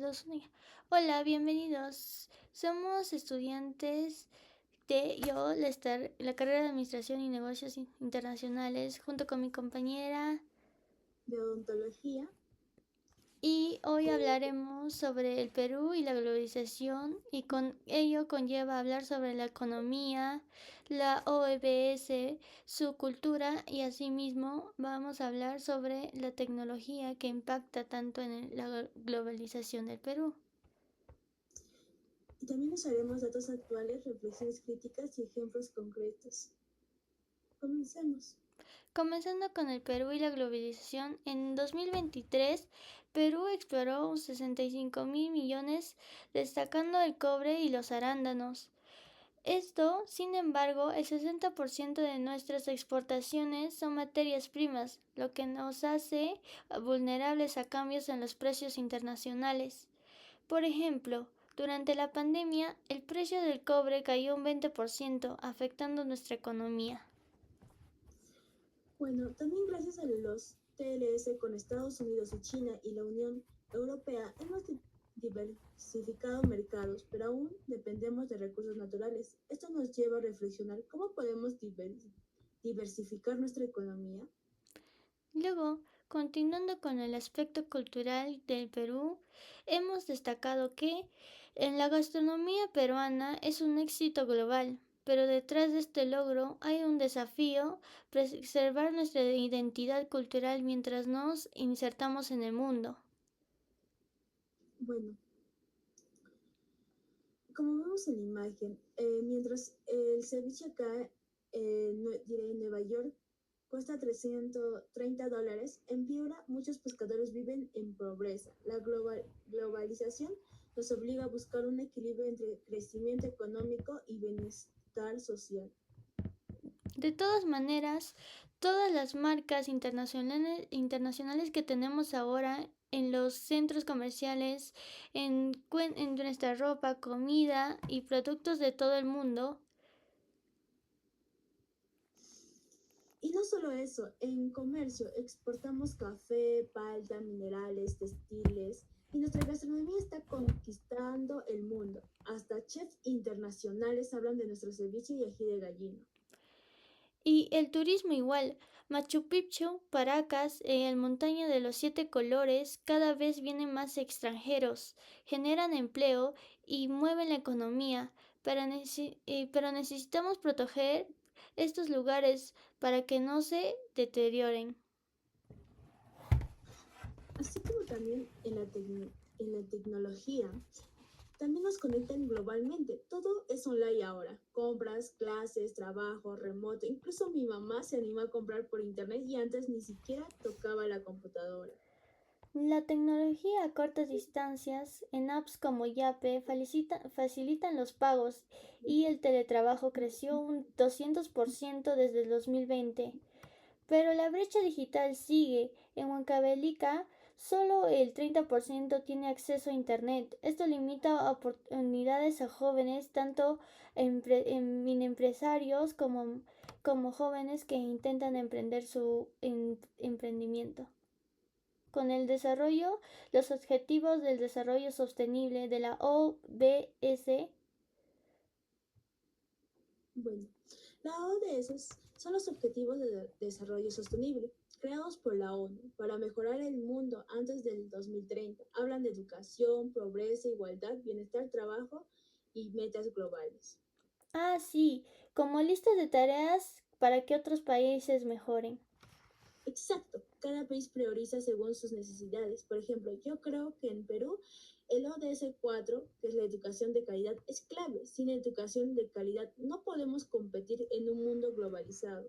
Dos, uno, ya. Hola, bienvenidos. Somos estudiantes de la carrera de Administración y Negocios Internacionales, junto con mi compañera, de odontología. y hoy hablaremos sobre el Perú y la globalización, y con ello conlleva hablar sobre la economía, la OMS, su cultura, y asimismo vamos a hablar sobre la tecnología que impacta tanto en la globalización del Perú. Y también usaremos datos actuales, reflexiones críticas y ejemplos concretos. Comencemos. Comenzando con el Perú y la globalización, en 2023 Perú exploró 65.000 millones, destacando el cobre y los arándanos. Esto, sin embargo, el 60% de nuestras exportaciones son materias primas, lo que nos hace vulnerables a cambios en los precios internacionales. Por ejemplo, durante la pandemia, el precio del cobre cayó un 20%, afectando nuestra economía. Bueno, también gracias a los TLS con Estados Unidos y China y la Unión Europea hemos diversificado mercados, pero aún dependemos de recursos naturales. Esto nos lleva a reflexionar cómo podemos diversificar nuestra economía. Luego, continuando con el aspecto cultural del Perú, hemos destacado que en la gastronomía peruana es un éxito global, pero detrás de este logro hay un desafío: preservar nuestra identidad cultural mientras nos insertamos en el mundo. Bueno, como vemos en la imagen, mientras el ceviche acá en Nueva York cuesta $330, en Piura muchos pescadores viven en pobreza. La globalización nos obliga a buscar un equilibrio entre crecimiento económico y bienestar social. De todas maneras, todas las marcas internacionales que tenemos ahora en los centros comerciales, en nuestra ropa, comida y productos de todo el mundo. Y no solo eso, en comercio exportamos café, palta, minerales, textiles, y nuestra gastronomía está conquistando el mundo. Hasta chefs internacionales hablan de nuestro ceviche y ají de gallina. Y el turismo igual. Machu Picchu, Paracas, el montaña de los siete colores, cada vez vienen más extranjeros, generan empleo y mueven la economía, pero necesitamos proteger estos lugares para que no se deterioren. Así como también en la tecnología, también nos conectan globalmente. Todo es online ahora. Compras, clases, trabajo, remoto. Incluso mi mamá se anima a comprar por internet y antes ni siquiera tocaba la computadora. La tecnología a cortas distancias en apps como Yape facilitan los pagos, y el teletrabajo creció un 200% desde el 2020. Pero la brecha digital sigue. En Huancavelica, solo el 30% tiene acceso a Internet. Esto limita oportunidades a jóvenes, tanto en empresarios como jóvenes que intentan emprender su emprendimiento. Con el desarrollo, los Objetivos del Desarrollo Sostenible de la OBS. Bueno, la ODS son los Objetivos de Desarrollo Sostenible, creados por la ONU para mejorar el mundo antes del 2030. Hablan de educación, pobreza, igualdad, bienestar, trabajo y metas globales. Ah, sí, como listas de tareas para que otros países mejoren. Exacto, cada país prioriza según sus necesidades. Por ejemplo, yo creo que en Perú el ODS 4, que es la educación de calidad, es clave. Sin educación de calidad no podemos competir en un mundo globalizado.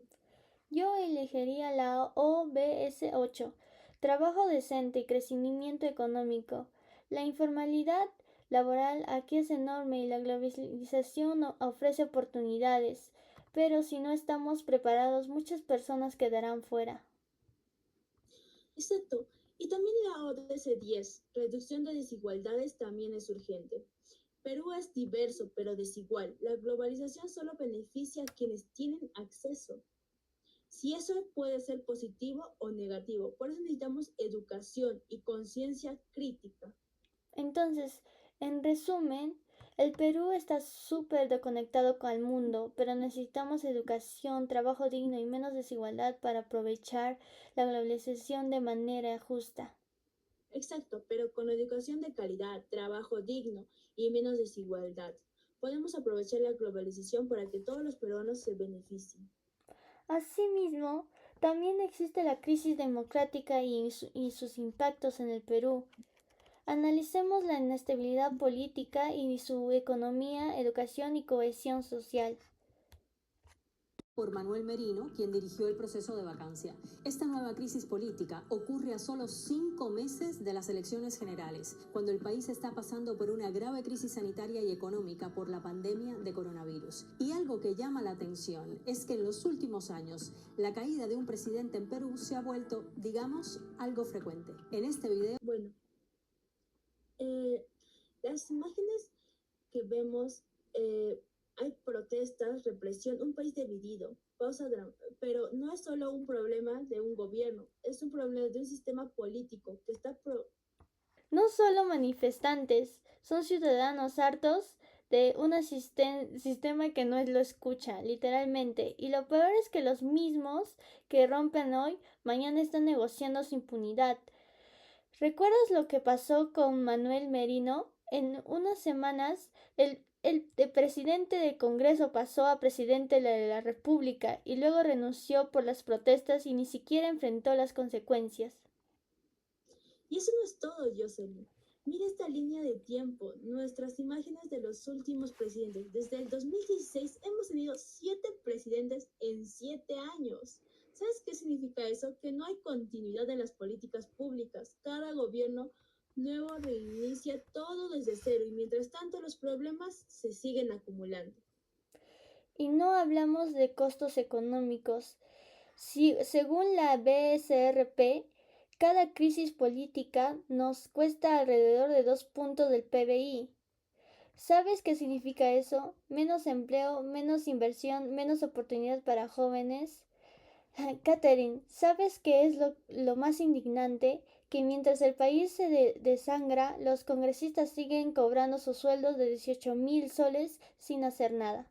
Yo elegiría la OBS 8: trabajo decente y crecimiento económico. La informalidad laboral aquí es enorme y la globalización ofrece oportunidades, pero si no estamos preparados, muchas personas quedarán fuera. Exacto. Y también la ODS 10, reducción de desigualdades, también es urgente. Perú es diverso, pero desigual. La globalización solo beneficia a quienes tienen acceso. Si eso puede ser positivo o negativo. Por eso necesitamos educación y conciencia crítica. Entonces, en resumen, el Perú está súper desconectado con el mundo, pero necesitamos educación, trabajo digno y menos desigualdad para aprovechar la globalización de manera justa. Exacto, pero con educación de calidad, trabajo digno y menos desigualdad, podemos aprovechar la globalización para que todos los peruanos se beneficien. Asimismo, también existe la crisis democrática y sus impactos en el Perú. Analicemos la inestabilidad política y su economía, educación y cohesión social. Por Manuel Merino, quien dirigió el proceso de vacancia. Esta nueva crisis política ocurre a solo 5 meses de las elecciones generales, cuando el país está pasando por una grave crisis sanitaria y económica por la pandemia de coronavirus. Y algo que llama la atención es que en los últimos años la caída de un presidente en Perú se ha vuelto, digamos, algo frecuente. En este video... Bueno, eh, las imágenes que vemos, hay protestas, represión, un país dividido, pero no es solo un problema de un gobierno, es un problema de un sistema político que está No solo manifestantes, son ciudadanos hartos de un sistema que no lo escucha, literalmente. Y lo peor es que los mismos que rompen hoy, mañana están negociando su impunidad. ¿Recuerdas lo que pasó con Manuel Merino? En unas semanas, el presidente del Congreso pasó a presidente de la República y luego renunció por las protestas y ni siquiera enfrentó las consecuencias. Y eso no es todo, Jocelyn. Mira esta línea de tiempo, nuestras imágenes de los últimos presidentes. Desde el 2016 hemos tenido 7 presidentes en 7 años. ¿Sabes qué significa eso? Que no hay continuidad en las políticas públicas. Cada gobierno nuevo reinicia todo desde cero y mientras tanto los problemas se siguen acumulando. Y no hablamos de costos económicos. Según la BSRP, cada crisis política nos cuesta alrededor de 2 puntos del PBI. ¿Sabes qué significa eso? Menos empleo, menos inversión, menos oportunidad para jóvenes. Catherine, ¿sabes qué es lo más indignante? Que mientras el país se desangra, los congresistas siguen cobrando sus sueldos de 18.000 soles sin hacer nada.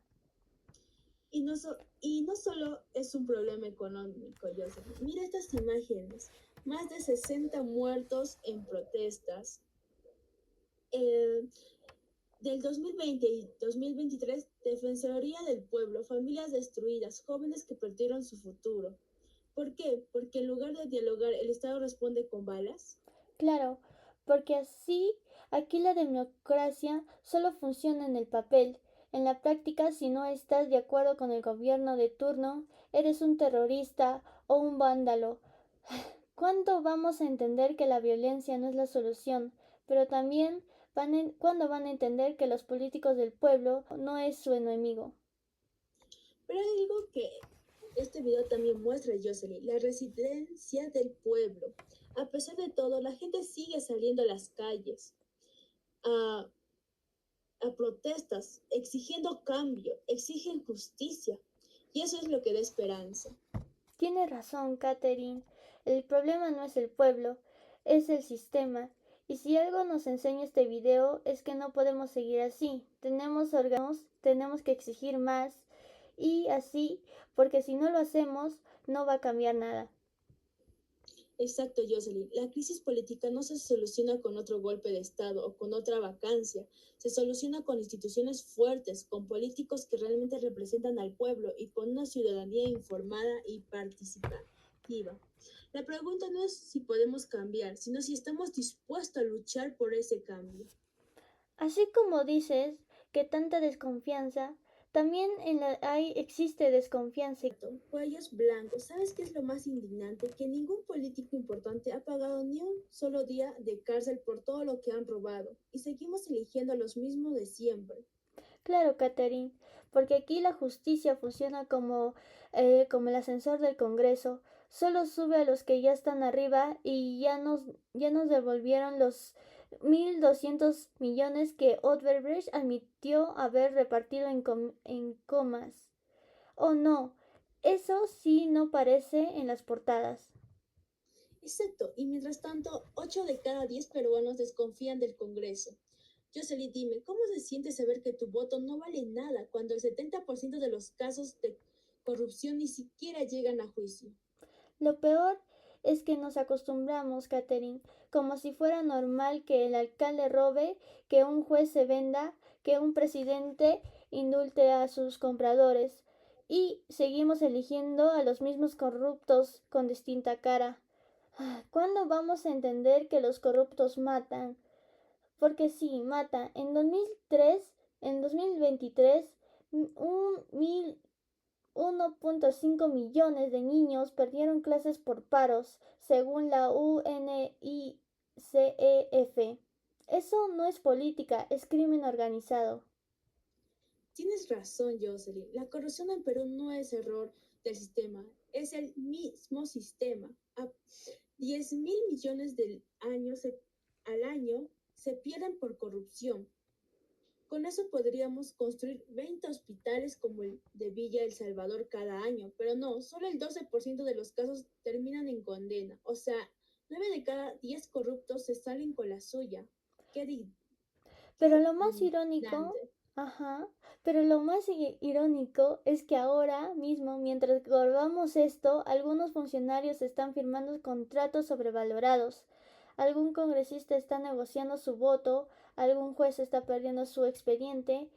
Y no solo es un problema económico, Joseph. Mira estas imágenes. Más de 60 muertos en protestas. Eh, del 2020 y 2023, Defensoría del Pueblo, familias destruidas, jóvenes que perdieron su futuro. ¿Por qué? Porque en lugar de dialogar, el Estado responde con balas. Claro, porque así aquí la democracia solo funciona en el papel. En la práctica, si no estás de acuerdo con el gobierno de turno, eres un terrorista o un vándalo. ¿Cuándo vamos a entender que la violencia no es la solución? Pero también ¿cuándo van a entender que los políticos del pueblo no es su enemigo? Pero hay algo que este video también muestra, Jocelyn, la resistencia del pueblo. A pesar de todo, la gente sigue saliendo a las calles, a, a protestas, exigiendo cambio, exigen justicia. Y eso es lo que da esperanza. Tienes razón, Catherine. El problema no es el pueblo, es el sistema. Y si algo nos enseña este video es que no podemos seguir así. Tenemos que exigir más y así, porque si no lo hacemos, no va a cambiar nada. Exacto, Jocelyn. La crisis política no se soluciona con otro golpe de Estado o con otra vacancia. Se soluciona con instituciones fuertes, con políticos que realmente representan al pueblo y con una ciudadanía informada y participativa. La pregunta no es si podemos cambiar, sino si estamos dispuestos a luchar por ese cambio. Así como dices que tanta desconfianza, también existe desconfianza. Cuellos blancos. ¿Sabes qué es lo más indignante? Que ningún político importante ha pagado ni un solo día de cárcel por todo lo que han robado. Y seguimos eligiendo a los mismos de siempre. Claro, Catherine, porque aquí la justicia funciona como el ascensor del Congreso. Solo sube a los que ya están arriba y ya nos devolvieron los 1.200 millones que Odebrecht admitió haber repartido en comas. Oh no, eso sí no aparece en las portadas. Exacto, y mientras tanto, 8 de cada 10 peruanos desconfían del Congreso. Jocelyn, dime, ¿cómo se siente saber que tu voto no vale nada cuando el 70% de los casos de corrupción ni siquiera llegan a juicio? Lo peor es que nos acostumbramos, Catherine, como si fuera normal que el alcalde robe, que un juez se venda, que un presidente indulte a sus compradores, y seguimos eligiendo a los mismos corruptos con distinta cara. ¿Cuándo vamos a entender que los corruptos matan? Porque sí, mata. En 2023, un mil 1.5 millones de niños perdieron clases por paros, según la UNICEF. Eso no es política, es crimen organizado. Tienes razón, Jocelyn. La corrupción en Perú no es error del sistema, es el mismo sistema. A 10.000 millones al año se pierden por corrupción. Con eso podríamos construir 20 hospitales como el de Villa El Salvador cada año, pero no, solo el 12% de los casos terminan en condena. O sea, 9 de cada 10 corruptos se salen con la suya. Qué Pero qué lo más irónico, indignante. ajá, pero lo más irónico es que ahora mismo, mientras grabamos esto, algunos funcionarios están firmando contratos sobrevalorados. Algún congresista está negociando su voto, algún juez está perdiendo su expediente,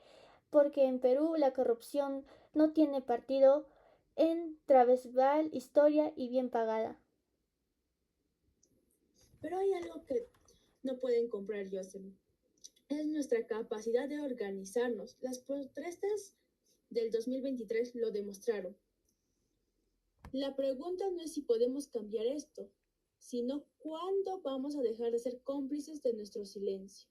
porque en Perú la corrupción no tiene partido en travesal, historia y bien pagada. Pero hay algo que no pueden comprar, Jocelyn. Es nuestra capacidad de organizarnos. Las protestas del 2023 lo demostraron. La pregunta no es si podemos cambiar esto, sino cuándo vamos a dejar de ser cómplices de nuestro silencio.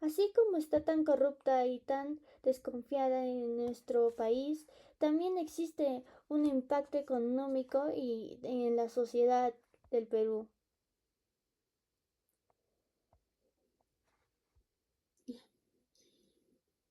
Así como está tan corrupta y tan desconfiada en nuestro país, también existe un impacto económico y en la sociedad del Perú.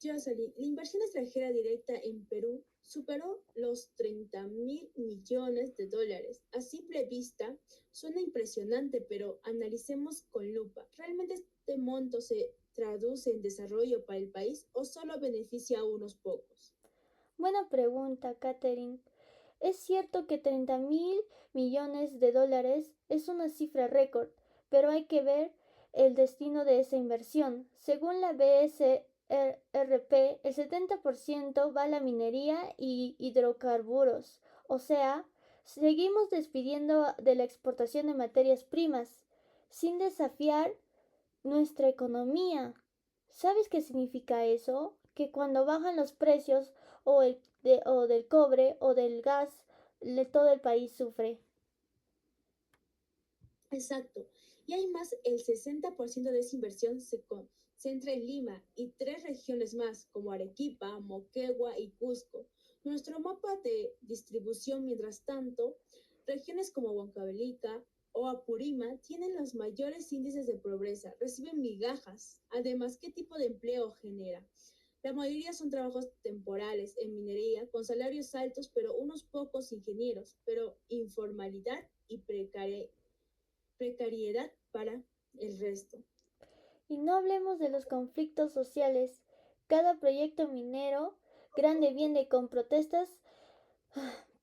Jocelyn, la inversión extranjera directa en Perú superó los 30.000 millones de dólares. A simple vista suena impresionante, pero analicemos con lupa. ¿Realmente este monto se traduce en desarrollo para el país o solo beneficia a unos pocos? Buena pregunta, Catherine. Es cierto que 30.000 millones de dólares es una cifra récord, pero hay que ver el destino de esa inversión. Según la BSRP, el 70% va a la minería y hidrocarburos, o sea, seguimos despidiendo de la exportación de materias primas, sin desafiar nuestra economía. ¿Sabes qué significa eso? Que cuando bajan los precios o del cobre o del gas, todo el país sufre. Exacto. Y hay más, el 60% de esa inversión se concentra en Lima y tres regiones más, como Arequipa, Moquegua y Cusco. Nuestro mapa de distribución, mientras tanto, regiones como Huancavelica o Apurima tienen los mayores índices de pobreza, reciben migajas. Además, ¿qué tipo de empleo genera? La mayoría son trabajos temporales en minería, con salarios altos, pero unos pocos ingenieros, pero informalidad y precariedad para el resto. Y no hablemos de los conflictos sociales. Cada proyecto minero grande viene con protestas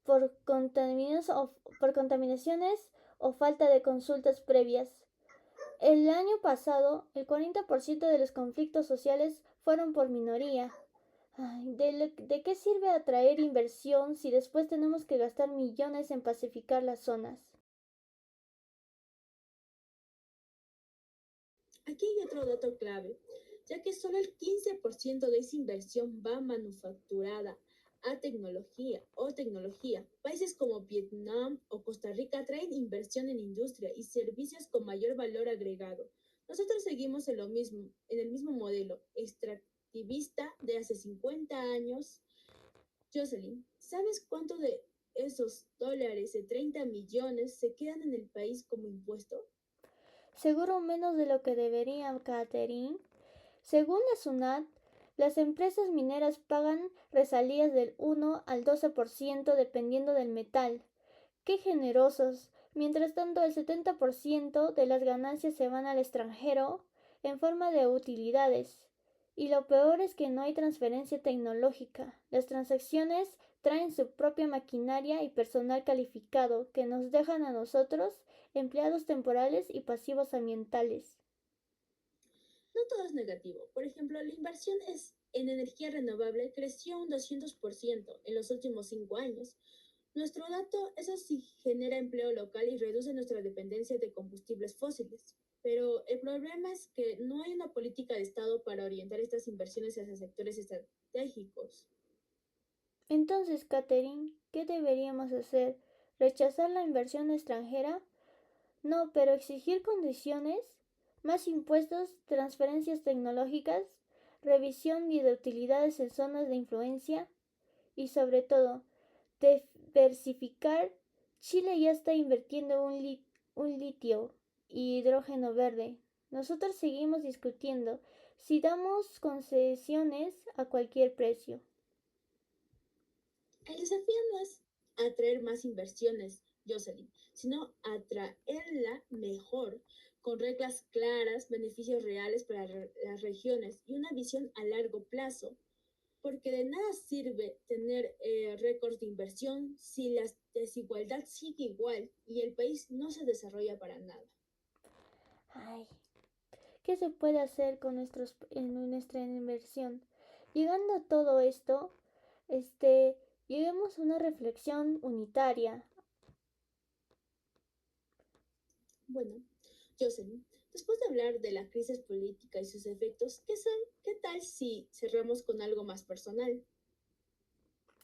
por contaminaciones o falta de consultas previas. El año pasado, el 40% de los conflictos sociales fueron por minoría. Ay, ¿de qué sirve atraer inversión si después tenemos que gastar millones en pacificar las zonas? Aquí hay otro dato clave, ya que solo el 15% de esa inversión va manufacturada a tecnología. Países como Vietnam o Costa Rica traen inversión en industria y servicios con mayor valor agregado. Nosotros seguimos en el mismo modelo extractivista de hace 50 años. Jocelyn, ¿sabes cuánto de esos dólares de 30 millones se quedan en el país como impuesto? Seguro menos de lo que deberían, Catherine. Según la SUNAT, las empresas mineras pagan resalías del 1 al 12% dependiendo del metal. ¡Qué generosos! Mientras tanto, el 70% de las ganancias se van al extranjero en forma de utilidades. Y lo peor es que no hay transferencia tecnológica. Las transacciones traen su propia maquinaria y personal calificado que nos dejan a nosotros, empleados temporales y pasivos ambientales. No todo es negativo. Por ejemplo, la inversión en energía renovable creció un 200% en los últimos 5 años. Nuestro dato, eso sí, genera empleo local y reduce nuestra dependencia de combustibles fósiles. Pero el problema es que no hay una política de Estado para orientar estas inversiones hacia sectores estratégicos. Entonces, Catherine, ¿qué deberíamos hacer? ¿Rechazar la inversión extranjera? No, pero exigir condiciones, más impuestos, transferencias tecnológicas, revisión y de utilidades en zonas de influencia y sobre todo, diversificar. Chile ya está invirtiendo un litio y hidrógeno verde. Nosotros seguimos discutiendo si damos concesiones a cualquier precio. El desafío no es atraer más inversiones, Jocelyn, sino atraerla mejor, con reglas claras, beneficios reales para las regiones y una visión a largo plazo. Porque de nada sirve tener récords de inversión si la desigualdad sigue igual y el país no se desarrolla para nada. Ay, ¿qué se puede hacer con nuestra inversión? Llegando a todo esto, este, lleguemos a una reflexión unitaria. Bueno, Jocelyn, después de hablar de la crisis política y sus efectos, ¿qué tal si cerramos con algo más personal?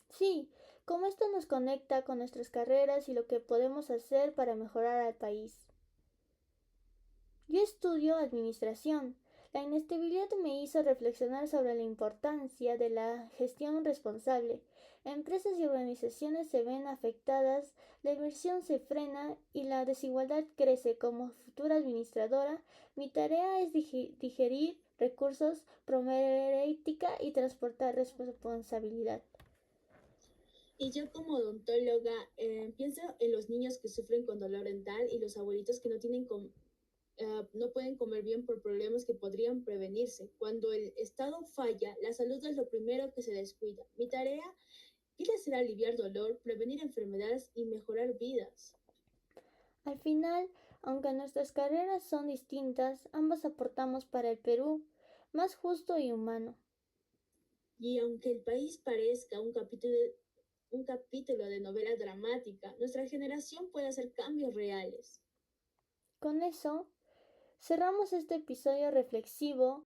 Sí, cómo esto nos conecta con nuestras carreras y lo que podemos hacer para mejorar al país. Yo estudio administración. La inestabilidad me hizo reflexionar sobre la importancia de la gestión responsable. Empresas y organizaciones se ven afectadas, la inversión se frena y la desigualdad crece. Como futura administradora, mi tarea es digerir recursos, promover ética y transportar responsabilidad. Y yo como odontóloga pienso en los niños que sufren con dolor dental y los abuelitos que no pueden comer bien por problemas que podrían prevenirse. Cuando el Estado falla, la salud es lo primero que se descuida. Mi tarea quiere ser aliviar dolor, prevenir enfermedades y mejorar vidas. Al final, aunque nuestras carreras son distintas, ambas aportamos para el Perú más justo y humano. Y aunque el país parezca un capítulo de novela dramática, nuestra generación puede hacer cambios reales. Con eso, cerramos este episodio reflexivo.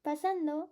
Pasando